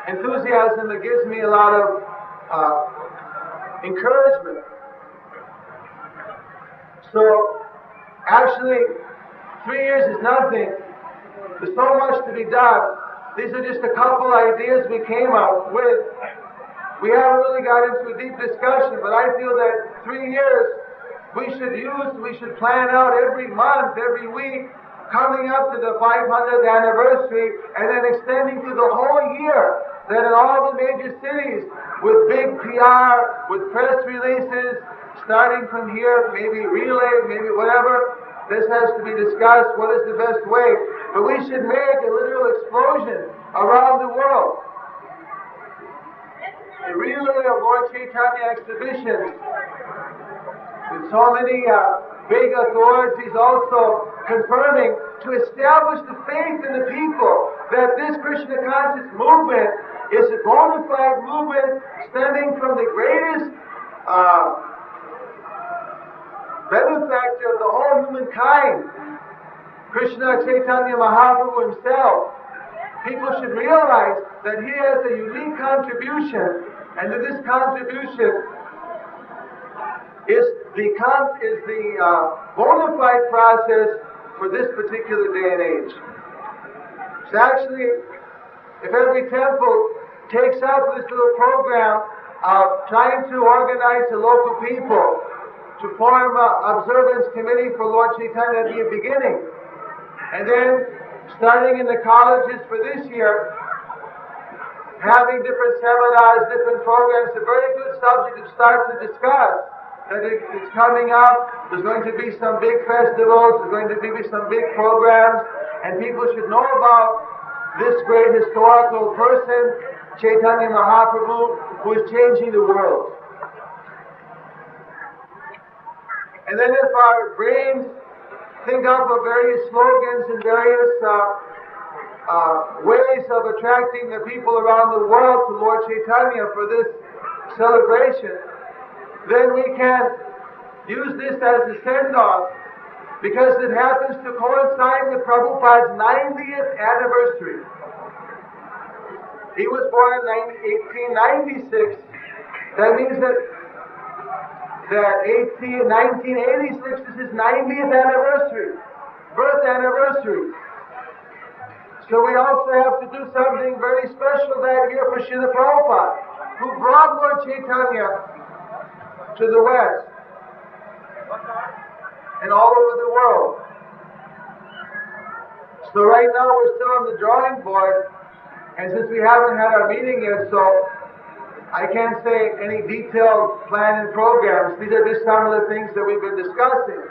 enthusiasm, it gives me a lot of encouragement. So Actually, 3 years is nothing. There's so much to be done. These are just a couple ideas we came up with. We haven't really got into a deep discussion, but I feel that 3 years we should plan out every month, every week, coming up to the 500th anniversary, and then extending through the whole year, that in all the major cities, with big PR, with press releases, starting from here, maybe relay, maybe whatever, this has to be discussed, what is the best way. But we should make a literal explosion around the world. The relay of Lord Chaitanya exhibitions, with so many big authorities also confirming, to establish the faith in the people that this Krishna conscious movement is a bona fide movement stemming from the greatest benefactor of the whole humankind, Krishna Chaitanya Mahaprabhu himself. People should realize that he has a unique contribution, and that this contribution is the bona fide process for this particular day and age. So actually, if every temple takes up this little program of trying to organize the local people to form an observance committee for Lord Chaitanya at the beginning, and then starting in the colleges for this year, having different seminars, different programs, a very good subject to start to discuss. That it's coming up, there's going to be some big festivals, there's going to be some big programs, and people should know about this great historical person, Chaitanya Mahaprabhu, who is changing the world. And then if our brains think up of various slogans and various ways of attracting the people around the world to Lord Chaitanya for this celebration, then we can use this as a send-off, because it happens to coincide with Prabhupada's 90th anniversary. He was born in 1896. That means that 1986 is his 90th anniversary, birth anniversary. So we also have to do something very special that year for Srila Prabhupada, who brought Lord Chaitanya to the West and all over the world. So right now we're still on the drawing board, and since we haven't had our meeting yet, so I can't say any detailed plan and programs. These are just some of the things that we've been discussing.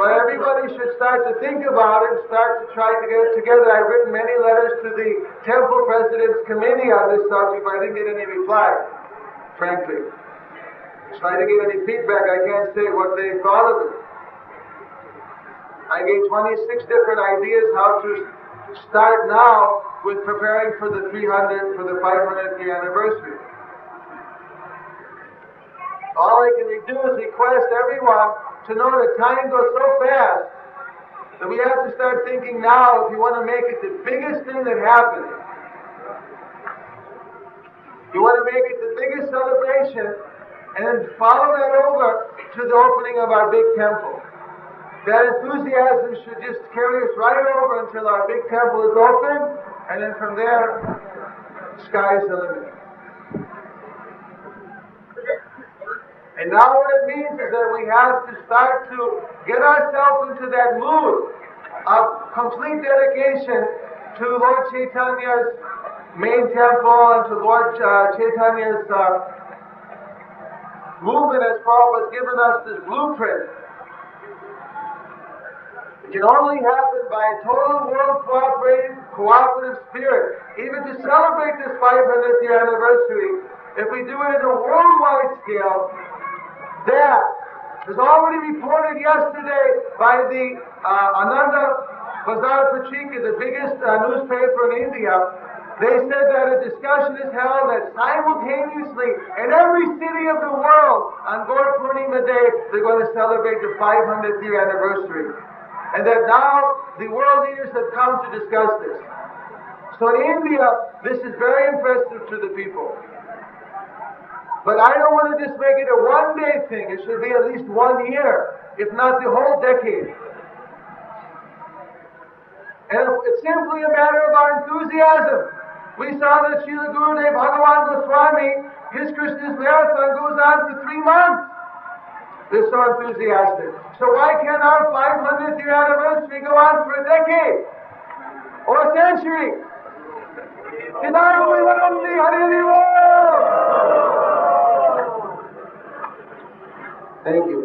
But everybody should start to think about it, start to try to get it together. I've written many letters to the Temple President's Committee on this subject, but I didn't get any reply, frankly. So I didn't get any feedback. I can't say what they thought of it. I gave 26 different ideas how to start now with preparing for the 500th year anniversary. All I can do is request everyone to know that time goes so fast that we have to start thinking now if you want to make it the biggest thing that happens. You want to make it the biggest celebration, and then follow that over to the opening of our big temple. That enthusiasm should just carry us right over until our big temple is open, and then from there, sky's the limit. And now what it means is that we have to start to get ourselves into that mood of complete dedication to Lord Chaitanya's main temple and to Lord Chaitanya's movement, as Prabhupada has given us this blueprint. It can only happen by a total world cooperative spirit. Even to celebrate this 500th year anniversary, if we do it at a worldwide scale, that was already reported yesterday by the Ananda Bazar Patrika, the biggest newspaper in India. They said that a discussion is held that simultaneously in every city of the world on Gaur Purnima Day, they're going to celebrate the 500th year anniversary. And that now the world leaders have come to discuss this. So in India, this is very impressive to the people. But I don't want to just make it a one-day thing. It should be at least 1 year. if not the whole decade. And it's simply a matter of our enthusiasm. We saw that Srila Gurudev Bhagavan Goswami, his Krishna's marathon goes on for 3 months. They're so enthusiastic. So why can't our 500th year anniversary go on for a decade? Or a century? Thank you.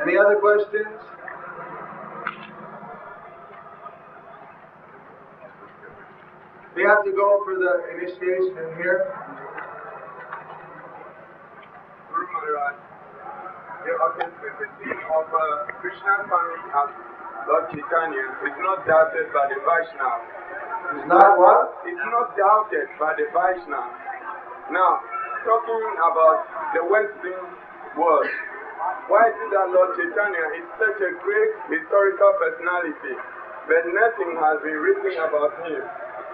Any other questions? We have to go for the initiation here. Guru Maharaj, the authenticity of Krishna's coming as Lord Chaitanya is not doubted by the Vaishnavas. It's not what? It's not doubted by the Vaishnavas. Now, talking about the Western world, why is it that Lord Chaitanya is such a great historical personality, but nothing has been written about him?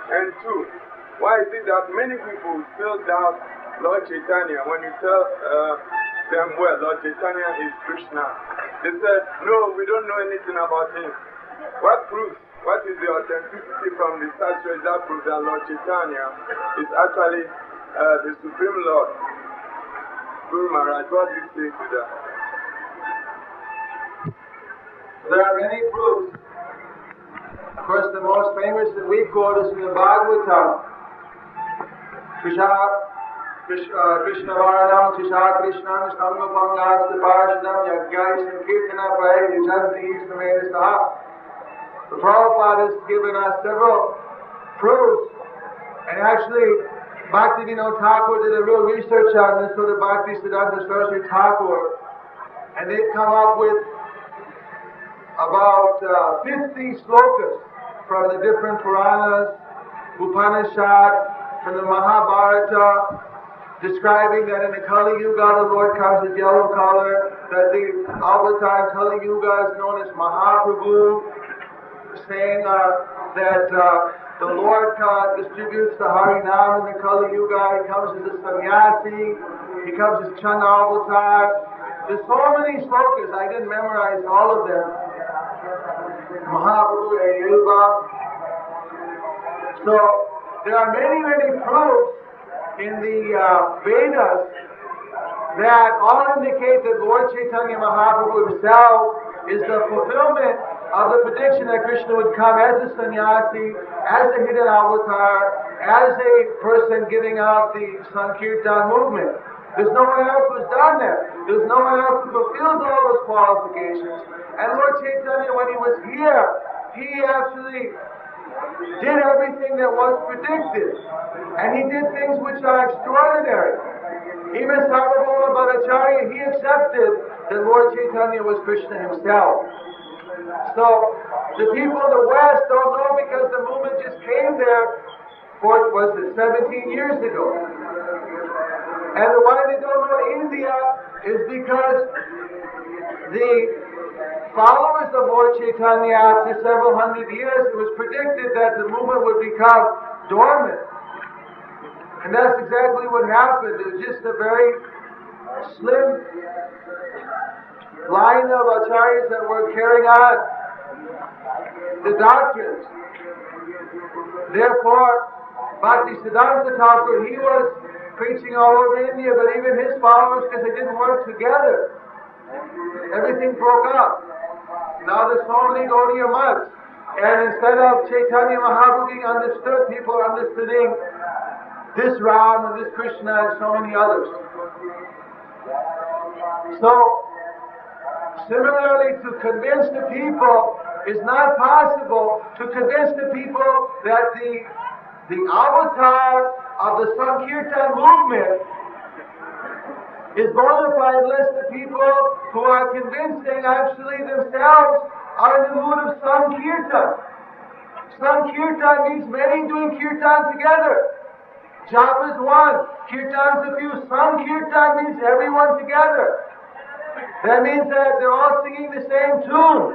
And 2, why is it that many people still doubt Lord Chaitanya when you tell them, well, Lord Chaitanya is Krishna? They said, no, we don't know anything about him. What proves, what is the authenticity from the scriptures that proves that Lord Chaitanya is actually the Supreme Lord? Guru Maharaj, what do you say to that? There are many proofs. Of course, the most famous that we quote is from the Bhāgavatam. Krishna Varanam, Krishna Krishnam, Stamgapangas, the Parashadam, Yagyai, Sankirtana, Pray, Yujanti, Istamena, Saha. The Prabhupada has given us several proofs, and actually, Bhaktivinoda Thakur did a real research on this, so the Bhakti Siddhanta Saraswati Thakur, and they've come up with about 50 slokas from the different Puranas, Upanishad, from the Mahabharata, describing that in the Kali Yuga the Lord comes in yellow color, that the avatar Kali Yuga is known as Mahaprabhu, saying that the Lord distributes the Harinam in the Kali Yuga. He comes as a sannyasi, he comes as Chanda avatar. There's so many slokas, I didn't memorize all of them. Mahaprabhu Yuga. So there are many proofs in the Vedas that all indicate that Lord Chaitanya Mahaprabhu himself is the fulfillment of the prediction that Krishna would come as a sannyasi, as a hidden avatar, as a person giving out the Sankirtan movement. There's no one else who's done that. There's no one else who fulfills all those qualifications. And Lord Chaitanya, when he was here, he actually did everything that was predicted. And he did things which are extraordinary. Even Sarvabhauma Bhattacharya, he accepted that Lord Chaitanya was Krishna himself. So, the people in the West don't know because the movement just came there, for, was it 17 years ago. And why they don't know India is because the followers of Lord Chaitanya, after several hundred years, it was predicted that the movement would become dormant. And that's exactly what happened. It was just a very slim line of acharyas that were carrying on the doctrines. Therefore, Bhakti Siddhanta Thakur, he was preaching all over India, but even his followers, because they didn't work together, everything broke up. Now there's so many Gaudiya months, and instead of Chaitanya Mahaprabhu being understood, people are understanding this Ram and this Krishna and so many others. So, similarly, to convince the people, it's not possible to convince the people that the avatar of the Sankirtan movement is bona fide unless the people who are convincing actually themselves are in the mood of Sankirtan. Sankirtan means many doing kirtan together. Japa is one, kirtan is a few. Sankirtan means everyone together. That means that they're all singing the same tune.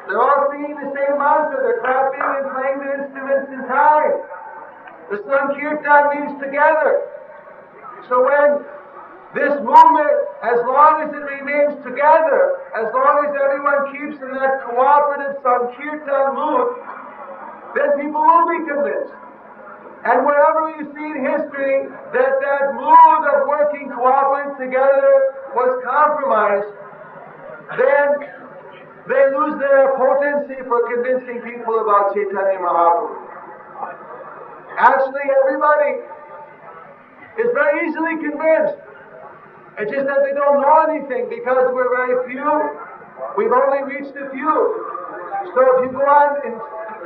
They're all singing the same mantra. They're clapping and playing the instruments in time. The Sankirtan means together. So when this movement, as long as it remains together, as long as everyone keeps in that cooperative Sankirtan mood, then people will be convinced. And wherever you see in history that mood of working cooperative together was compromised, then they lose their potency for convincing people about Chaitanya Mahaprabhu. Actually, everybody is very easily convinced. It's just that they don't know anything because we're very few. We've only reached a few. So if you go on in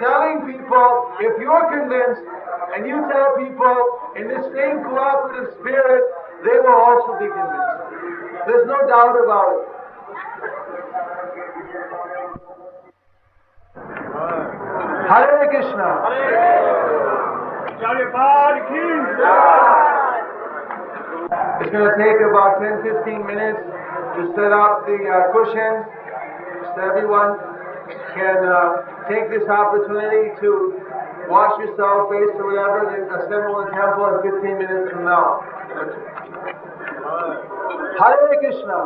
telling people, if you're convinced, and you tell people in the same cooperative spirit, they will also be convinced. There's no doubt about it. Hare Krishna. It's going to take about 10-15 minutes to set up the cushions so everyone can take this opportunity to wash yourself, face or whatever, then assemble the temple in 15 minutes from now. Hare Krishna.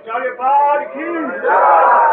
Jayapataka Swami Maharaj.